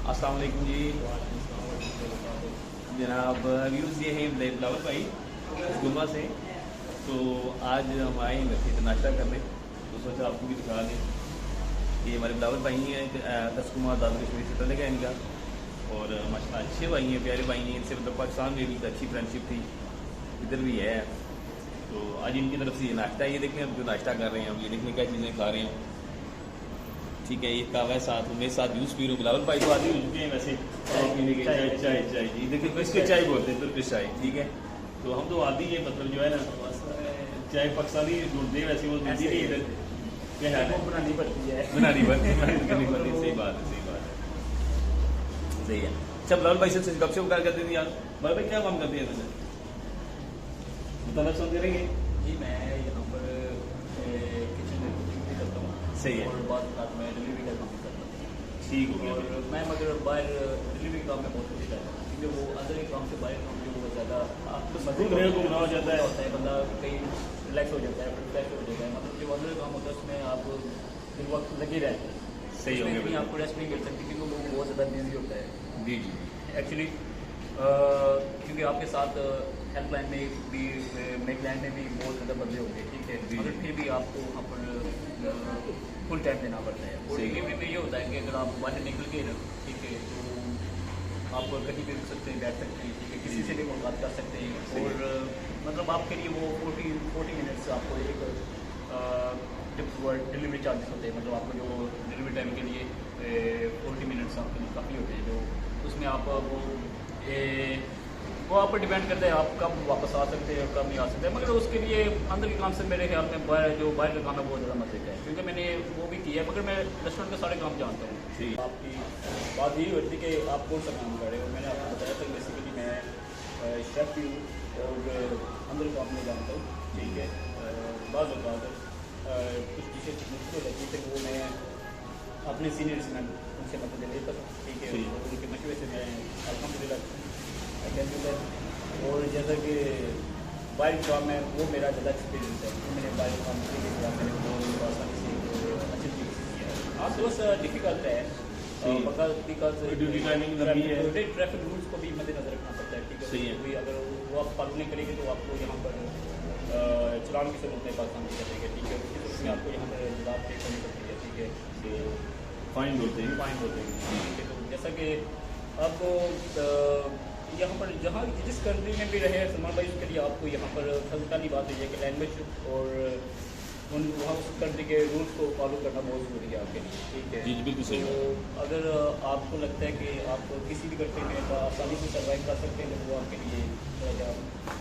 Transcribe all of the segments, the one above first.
अस्सलाम वालेकुम जी जनाब। व्यूज़ ये हैं बिलावल भाई गुलमा से। तो आज हम आए हैं घर से नाश्ता करने, तो सोचा आपको भी दिखा दें। ये हमारे बिलावल भाई हैं, 10 कुमार दादा कश्मीर से तले का इनका, और माशाल्लाह अच्छे भाई हैं, प्यारे भाई हैं। इनसे मतलब पाकिस्तान में भी अच्छी फ्रेंडशिप थी, इधर भी है। तो आज इनकी तरफ से ये नाश्ता है, ये देखें हम जो नाश्ता कर रहे हैं, अब ये देखें क्या चीज़ें खा रहे हैं। ठीक है, ये कावा है साथ में, साथ यूज़ पी रहा हूँ। बिलावल भाई तो आदि हो चुके हैं वैसे चाय पीने के, चाय चाय चाय जी देखिए किसके चाय बोलते हैं, तुर्किश चाय। ठीक है, तो हम तो आदि है, मतलब जो है ना चाय पाकिस्तानी ढूंढते हैं, वैसे वो मिलती नहीं इधर। क्या है वो बनानी पड़ती है, बनानी पड़ती है। सही बात है, सही बात है, सही है। अच्छा बिलावल भाई से कब से उपकार करते थे यार? बिलावल भाई क्या काम करते हैं वैसे, बताना चाहते रहेंगे? जी मैं यहाँ पर किचन में कुकिंग भी करता हूँ। सही है, और बाद रात में डिलीवरी का काम भी करता हूँ। ठीक हो गया। और मैं मगर बाहर डिलीवरी का काम में बहुत खुशी रहता हूँ, क्योंकि वो अंदर के काम से बाहर काम जो ज़्यादा घूमने को घूमना हो जाता है, बंदा कहीं रिलैक्स हो जाता है, फ्रेश हो जाता है। मतलब जो अंदर काम होता है उसमें आप दिन वक्त लगे रहते हैं। सही हो गया। आपको रेस्ट नहीं कर सकते, क्योंकि लोग बहुत ज़्यादा बिजी होता है। जी जी एक्चुअली क्योंकि आपके साथ हेल्पलाइन में भी, मेकलाइन में भी बहुत ज़्यादा बंदे होंगे, ठीक है, मगर फिर भी आपको वहाँ पर फुल टाइम देना पड़ता है। और डिलीवरी में ये होता है कि अगर आप बाहर निकल के ना, ठीक है, तो आप कहीं भी रुक सकते हैं, बैठ सकते हैं, ठीक है, किसी से भी मुलाकात कर सकते हैं। और मतलब आपके लिए वो 40 मिनट्स आपको एक डिलीवरी चार्जेस होते हैं। मतलब आपको जो डिलीवरी टाइम के लिए 40 मिनट्स आपके लिए काफ़ी होते हैं, जो उसमें आप वो आप पर डिपेंड करता है आप कब वापस आ सकते हैं और कब नहीं आ सकते हैं। मगर उसके लिए अंदर के काम से मेरे ख्याल में बाहर का काम है बहुत ज़्यादा मजे का है, क्योंकि मैंने वो भी किया है। मगर मैं रेस्टोरेंट के सारे काम जानता हूँ। आपकी बात यही होती है कि आप कौन सा काम कर रहे हो। मैंने आपको बताया था बेसिकली मैं शेफ़ भी हूँ और अंदर काम में जानता हूँ, ठीक है। बाज़ औक़ात कुछ डिशेज मुश्किल रहती है, वो मैं अपने सीनियर्स में उनसे मदद लेता था, ठीक है, उनके मशवरे से मैं अल्हम्दुलिल्लाह और जैसा कि बाइक काम है वो मेरा ज़्यादा एक्सपीरियंस है, तो मैंने बाइक काम किया, मैंने बहुत आसानी से अच्छी तरीके से किया है। हाँ थोड़ा सा डिफ़िकल्ट है बिकॉज ड्यूटी टाइमिंग लंबी है, ट्रैफिक रूल्स को भी मद्देनजर रखना पड़ता है, ठीक है। सही है। कोई अगर वो आप पालन नहीं करेंगे तो आपको यहाँ पर चलान की सूरत में पाकिस्तान की करेंगे, ठीक है, उसकी सूरत में आपको यहाँ पर जवाब पे करनी पड़ती है, ठीक है, तो फाइन बोलते हैं, फाइन होते हैं, ठीक है। तो जैसा कि आपको यहाँ पर जहाँ जिस कंट्री में भी रहे सलमान भाई, उसके लिए आपको यहाँ पर सबसे पहली बात है कि लैंग्वेज और वहाँ उस कंट्री के रूल्स को फॉलो करना बहुत ज़रूरी है आपके लिए, ठीक है। जी बिल्कुल सही। तो अगर आपको लगता है कि आप किसी भी कंट्री में आसानी से सर्वाइव कर सकते हैं, तो वो आपके लिए थोड़ा सा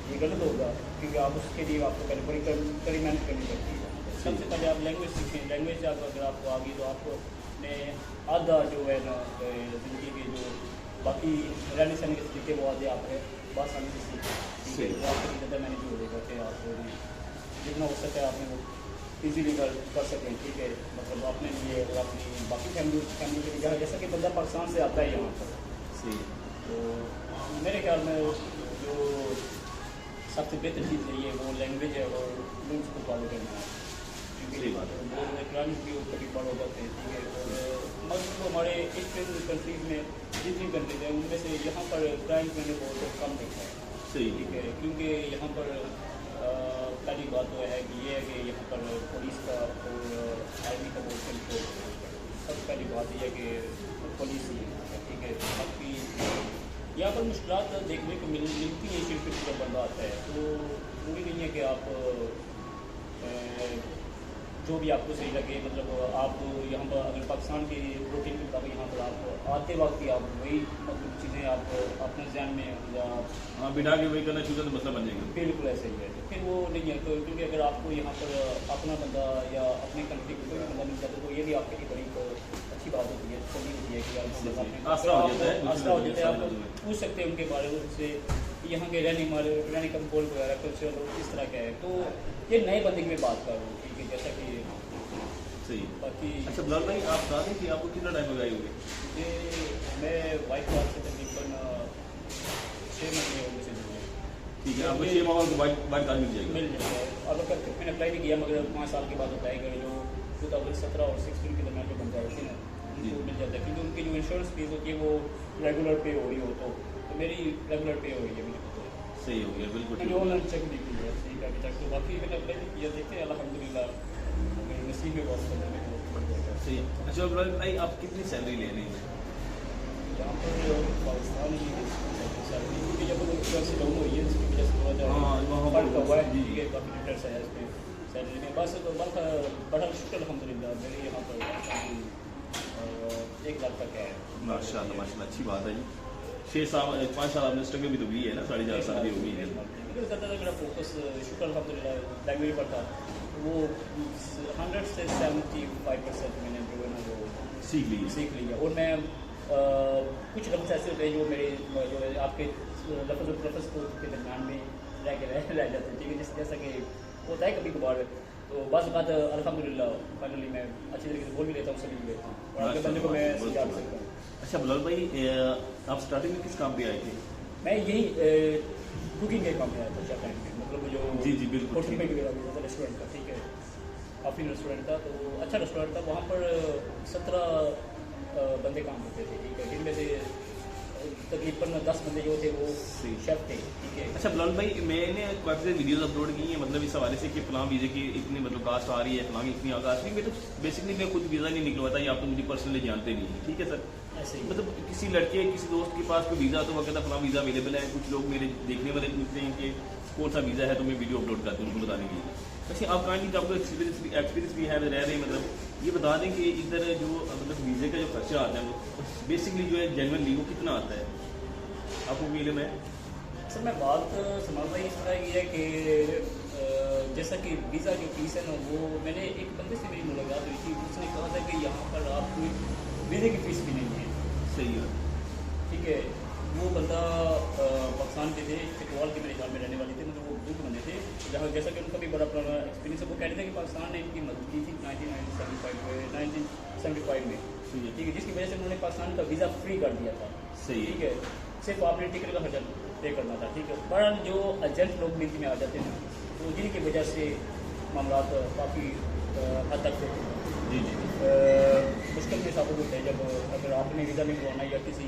ये गलत होगा, क्योंकि आप उसके लिए आपको पहले बड़ी कड़ी मेहनत करनी पड़ती है। सबसे पहले आप लैंग्वेज सीखें। लैंग्वेज अगर आपको आ गई तो आपको अपने आधा जो है ना ज़िंदगी के जो बाकी रहने सहने के तरीके वो आधे आप है बात आसानी से सीखें, तो आपके लिए ज़्यादा मैंने जो होगा कि आप जितना हो सके आपने वो ईजीली कर सकें, ठीक है। मतलब अपने लिए और अपनी बाकी फैमिली के लिए, जैसा कि बंदा पाकिस्तान से आता है यहाँ पर, सही, तो मेरे ख्याल में जो सबसे बेहतर चीज़ है ये वो लैंग्वेज है और रूल्स को फॉलो करना है, क्योंकि बहुत इलेक्ट्रॉनिक भी कभी फॉलो करते हैं, ठीक है। और मतलब हमारे एशियन कंट्रीज़ में जितनी कंट्रीज हैं उनमें से यहाँ पर क्राइम मैंने बहुत कम देखा है, सही, ठीक है, क्योंकि यहाँ पर पहली बात तो है कि ये है कि यहाँ पर पुलिस का और आर्मी का बहुत कंट्रोल है। सबसे पहली बात यह है कि पुलिस ही है, ठीक है। बाकी यहाँ पर मुश्किलात देखने को मिलती है सिर्फ जब बंदा आता है, तो वो भी नहीं है कि आप जो भी आपको सही लगे। मतलब आप यहाँ पर अगर पाकिस्तान की रूटीन के मुताबिक यहाँ पर आप आते वक्त ही आप वही मतलब चीज़ें आप अपने ज़हन में या हाँ बिठा के वही करना शुरू तो मसला बन जाएगा। बिल्कुल ऐसे ही है, तो फिर वो नहीं है। तो क्योंकि अगर आपको यहाँ पर अपना बंदा या अपने कंट्री को कोई भी बंदा मिल जाता है तो ये भी आपके लिए बड़ी अच्छी बात होती है, छोटी होती है कि आसरा हो जाता है, आप पूछ सकते हैं उनके बारे में, उनसे यहाँ के रहने का माहौल वगैरह कल्चर किस तरह का है। तो ये नए बंदे की मैं बात कर रहा हूँ, ठीक है, जैसा कि सही। बाकी अच्छा बिलावल भाई आप बता दें कि आपको कितना टाइम लगाई होगी? ये मैं वाइफ बात से तकरीबन 6 महीने हो गए। ठीक है, आपको 6 माह को बाद मिल जाएगी, मिल जाएगा। अब तक मैंने अप्लाई नहीं किया, मगर 5 साल के बाद अप्लाई करें, जो 2017 और 16 के दरमियान जो बन जाए थे ना, उनको मिल जाता है, क्योंकि उनकी जो इंश्योरेंस फीस होती है वो रेगुलर पे हो रही हो, तो मेरी रेगुलर पे हो रही है मुझे। सही हो गया, बिल्कुल मैंने ऑनलाइन चेक नहीं किया है सही अभी तक, तो बाकी मैंने अप्लाई नहीं किया, देखते हैं अल्हम्दुलिल्लाह मेरे नसीब में बहुत करने में बढ़ जाएगा। सही है। अच्छा इब्राहिम भाई, आप कितनी सैलरी ले रहे हैं? यहाँ पर पाकिस्तान की सैलरी, क्योंकि जब से डाउन हुई है इसकी वजह से थोड़ा सा फर्क हुआ है, ठीक है, काफ़ी डिफरेंस है इसमें सैलरी में। बस तो बड़ा शुक्र अल्हम्दुलिल्लाह मेरे यहाँ पर 1 लाख तक है। माशाल्लाह माशाल्लाह, अच्छी बात है जी। 5 साल आपने स्ट्रगल भी तो की है ना, 4.5 साल भी हो गई है। लेकिन ज़्यादा मेरा फोकस शुक्र अल्हम्दुलिल्लाह लैंग्वेज पर था, वो 100 से 75% मैंने जो है ना वो सीख लिया। और मैं कुछ लफ्ज़ ऐसे होते हैं जो मेरे जो है आपके लफ्ज़ और लफ्ज़ के दरमियान में रह जाते हैं, ठीक है, जैसा कि होता है कभी कभार, तो बस बात अल्हम्दुलिल्लाह फाइनली मैं अच्छी तरीके से बोल भी लेता हूँ, सभी लेता हूँ और आगे बंदे को मैं समझा भी सकता हूँ। अच्छा बिलाल भाई, आप स्टार्टिंग में किस काम पे आए थे? मैं यही कुकिंग के काम में आया था शेफ लाइन में, मतलब जो जी बिल्कुल होटल में गया रेस्टोरेंट का, ठीक है, काफ़ी रेस्टोरेंट था, तो अच्छा रेस्टोरेंट था। वहाँ पर 17 बंदे काम करते थे, ठीक है, जिनमें से तकरीबन 10 बंदे जो थे वो शेफ थे, ठीक है। अच्छा बिलाल भाई, मैंने काफ़ी सारी वीडियोस अपलोड की हैं, मतलब इस हवाले से कि फलां वीज़े की इतनी मतलब कास्ट आ रही है, फलां की इतनी कास्ट नहीं, मैं तो बेसिकली मैं खुद वीज़ा नहीं निकलवाता, ये आप तो मुझे पर्सनली जानते नहीं हैं, ठीक है सर। ऐसे ही मतलब किसी लड़के किसी दोस्त के पास कोई वीज़ा तो वो कहता फलां वीज़ा अवेलेबल है, कुछ लोग मेरे देखने वाले पूछते हैं कि कौन सा वीज़ा है, तो मैं वीडियो अपलोड करता हूँ उनको बताने के लिए। वैसे आप कहानी कि आपको एक्सपीरियंस भी है रह रहे, मतलब ये बता दें कि इधर जो मतलब वीज़े का जो खर्चा आता है वो बेसिकली जो है जेन्युइनली वो कितना आता है, आपको भी इल्म है? सर मैं बात समझ रही इस तरह की है कि जैसा कि वीज़ा की फीस है ना, वो मैंने एक बंदे से मेरी मुलाकात हुई थी, उसने कहा था कि यहाँ पर आपकी वीज़े की फ़ीस भी नहीं है। सही है, ठीक है। वो बंदा पाकिस्तान के थे, चिकवाल के मेरे ख्याल में रहने वाले थे, मतलब वो बुजुर्ग बंदे थे, जहाँ जैसा कि उनका भी बड़ा पुराना एक्सपीरियंस है। वो कह रहे थे कि पाकिस्तान ने इनकी मदद की थी 1975 में, ठीक है, जिसकी वजह से उन्होंने पाकिस्तान का वीज़ा फ्री कर दिया था। सही ठीक है, सिर्फ आपने टिकट का खर्चा पे करना था, ठीक है। पर जो एजेंट लोग नीति में आ जाते हैं तो जिनकी वजह से मामला काफ़ी हद तक मुश्किल के साथ होते हैं, जब अगर आपने वीज़ा नहीं करवाना या किसी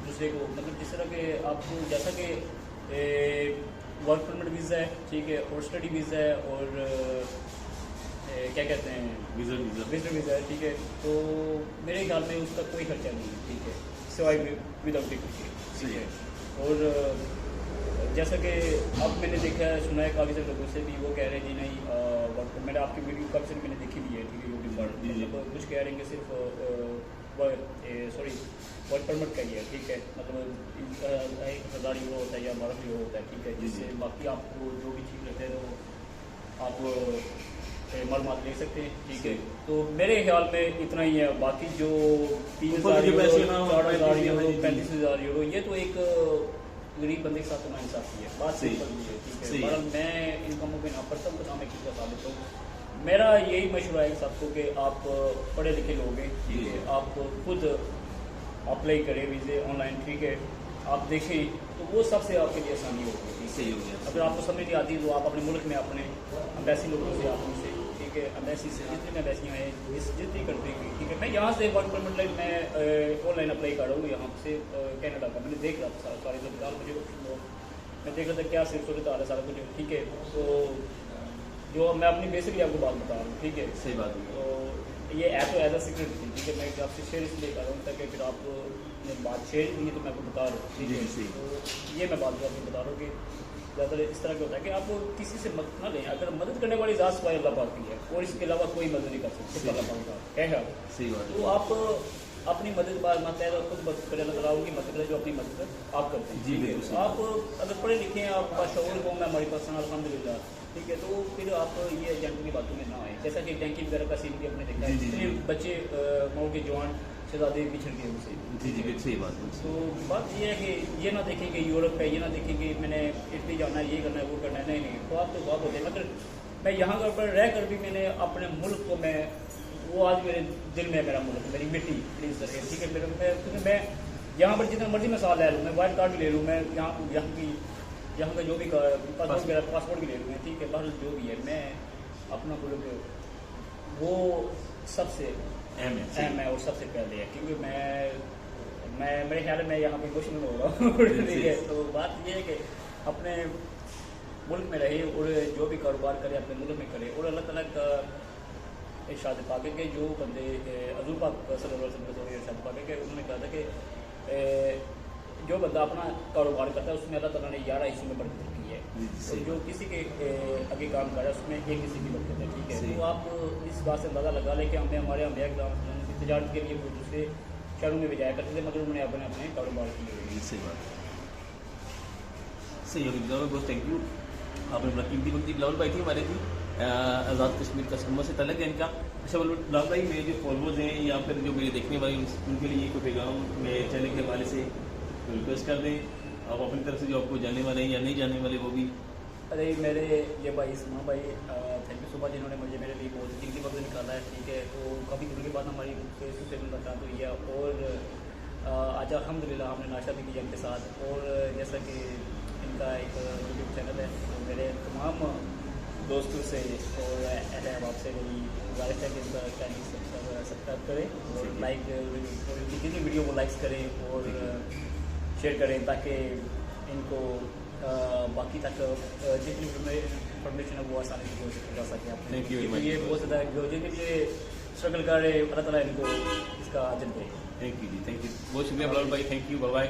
दूसरे को, मतलब जिस तरह के आपको जैसा कि वर्क परमिट वीज़ा है, ठीक है, और स्टडी वीज़ा है, और क्या कहते हैं विजिटर वीज़ा है, ठीक है। तो मेरे ख्याल में उसका कोई खर्चा नहीं है, ठीक है, सिवाय विदाउट टिकट के, ठीक है। और जैसा कि अब मैंने देखा है, सुना है काफ़ी सारे लोगों से भी, वो कह रहे हैं जी नहीं वर्क, मैंने आपकी वीडियो काफ़ी सारी मैंने देखी भी है, ठीक है, यूट्यूब पर, मतलब कुछ कह रहे हैं कि सिर्फ वर्क परमिट का ही है, ठीक है, मतलब 1000 यूरो होता है या 1200 यूरो होता है, ठीक है, जिससे बाकी आपको जो भी चीज़ लगता है तो आप मालूमात ले सकते हैं, ठीक है। तो मेरे ख्याल में इतना ही है, बाकी जो 3000 यूरो, 4000 यूरो, 35,000 यूरो, ये तो एक गरीब बंदे के साथ तो नाइंसाफ़ी है, बात सही है, ठीक है। पर मैं इन कामों में ना पढ़ता हूँ, तो मैं किसी का साबित हूँ। मेरा यही मशवरा है सबको कि आप पढ़े लिखे लोग हैं, ठीक है, आप खुद अप्लाई करें वीज़े ऑनलाइन, ठीक है, आप देखें तो वो सबसे आपके लिए आसानी होगी, सही हो गया। अगर आपको समझ नहीं आती तो आप अपने मुल्क में अपने अम्बेसी लोगों से, आप उनसे, ठीक है, अम्बेसी से जितनी अम्बेसियाँ हैं जितनी करते हैं, ठीक है। मैं यहाँ से वर्क परमिट लाइन मैं ऑनलाइन अप्लाई कर रहा हूँ यहाँ से कनाडा का, मैंने देख रहा था सारे लोग मुझे, मैं देख रहा था क्या सिर्फ सूरत हाल है सारा कुछ, ठीक है। तो जो मैं अपनी बेसिकली आपको बात बता रहा हूँ, ठीक है, सही बात है। तो ये ऐप तो एज अ सीक्रेट थी, ठीक है, मैं आपसे शेयर इसलिए कर रहा हूँ ताकि फिर आप बात शेयर नहीं है तो मैं आपको बता रहा हूँ, ठीक है। तो ये मैं बात आपको बता रहा हूँ कि ज़्यादातर इस तरह का होता है कि आप किसी से मदद ना लें, अगर मदद करने वाली ज़ात सिवाय अल्लाह पाक की है और इसके अलावा कोई मदद नहीं कर सकते, सिर्फ अल्लाह पाक का है। सही बात है। तो आप अपनी मदद बार मातहत खुद मदद करें, अल्लाह ताला उनकी मदद करें जो अपनी मदद आप करते हैं, ठीक है। आप अगर पढ़े लिखे हैं, आपका शऊर हो, मैं हमारी पर्सन अल्हम्दुलिल्लाह, ठीक है, तो फिर आप ये एजेंटों की बातों में ना आए, जैसा कि टैंकी वगैरह का सीन भी अपने देखा है, जितने बच्चे मऊ के जवान शहजादे बिछड़ गए उनसे। जी सही बात है। तो बात ये है कि ये ना देखें कि यूरोप है, ये ना देखें कि मैंने इटली जाना है, ये करना है, वो करना है, नहीं, तो आप तो बहुत होते हैं। मगर मैं यहाँ पर रह कर भी मैंने अपने मुल्क को, मैं वो आज मेरे दिल में है, मेरा मुल्क, मेरी मिट्टी प्लीज़ सर, ठीक है। क्योंकि मैं यहाँ पर जितना मर्जी मैं साल ले लूँ, मैं वाइट कार्ड भी ले लूँ, मैं यहाँ का जो भी पासपोर्ट भी ले लूँ, ठीक है, बहर जो भी है, मैं अपना मुल्क वो सबसे अहम है, सही। अहम है और सबसे पहले है, क्योंकि मैं मेरे ख्याल में यहाँ पे इमोशनल हो रहा हूँ ठीक है। तो बात ये है कि अपने मुल्क में रहे और जो भी कारोबार करे अपने मुल्क में करे, और अल्लाह ताला का इरशाद पाक है कि जो बंदे हज़ूर पाक सल्लल्लाहु अलैहि वसल्लम के इरशाद पाक है कि उन्होंने कहा था कि जो बंदा अपना कारोबार करता है उसमें अल्लाह ताला ने 11 हिस्सों में बरकत रखी है, और जो किसी के आगे काम कर रहा है उसमें एक किसी की बरकत है, ठीक है। तो आप इस बात से अंदाज़ा लगा लें कि हमारे अम्बिया किराम तजारत के लिए वो दूसरे शहरों में भी जाया करते थे, मगर उन्होंने अपने कारोबार किए। सही बात, सही होगी बिलावल, बहुत थैंक यू। आपने बड़ा कीमती वक्त दी। बिलावल भाई थी हमारे थी आज़ाद कश्मीर कस्टमर से तलक है इनका। अच्छा बिलावल भाई, मेरे जो फॉलोअर्स हैं या फिर जो मेरे देखने वाले उनके लिए कोई पैगाम मेरे चैनल के हवाले से रिक्वेस्ट कर दें, आप अपनी तरफ से जो आपको जाने वाले हैं या नहीं जाने वाले वो भी। अरे मेरे ये भाई इस्मा भाई थैंक यू सो मच, जिन्होंने मुझे मेरे लिए बहुत कीमती वक्त निकाला है, ठीक है। तो काफ़ी दिनों के बाद हमारी फेस टू फेस मुलाकात हुई है, और आज अल्हम्दुलिल्लाह हमने नाश्ता भी किया इनके साथ। और जैसा कि इनका एक यूट्यूब चैनल है, तो मेरे तमाम दोस्तों से और अहले अहबाब से मेरी गुजारिश है कि इनका चैनल सब्सक्राइब करें और लाइक, और जितनी वीडियो को लाइक्स करें और शेयर करें, ताकि इनको बाकी तक जितनी इन्फॉर्मेशन है वो आसानी से पहुँचा सके आपने। Thank you very much. ये बहुत ज़्यादा जो जिनके लिए स्ट्रगल कर रहे हैं, अल्लाह ताला इनको इसका अजर दे। Thank you ji, thank you, बहुत शुक्रिया बिलावल भाई, थैंक यू, बाय बाय।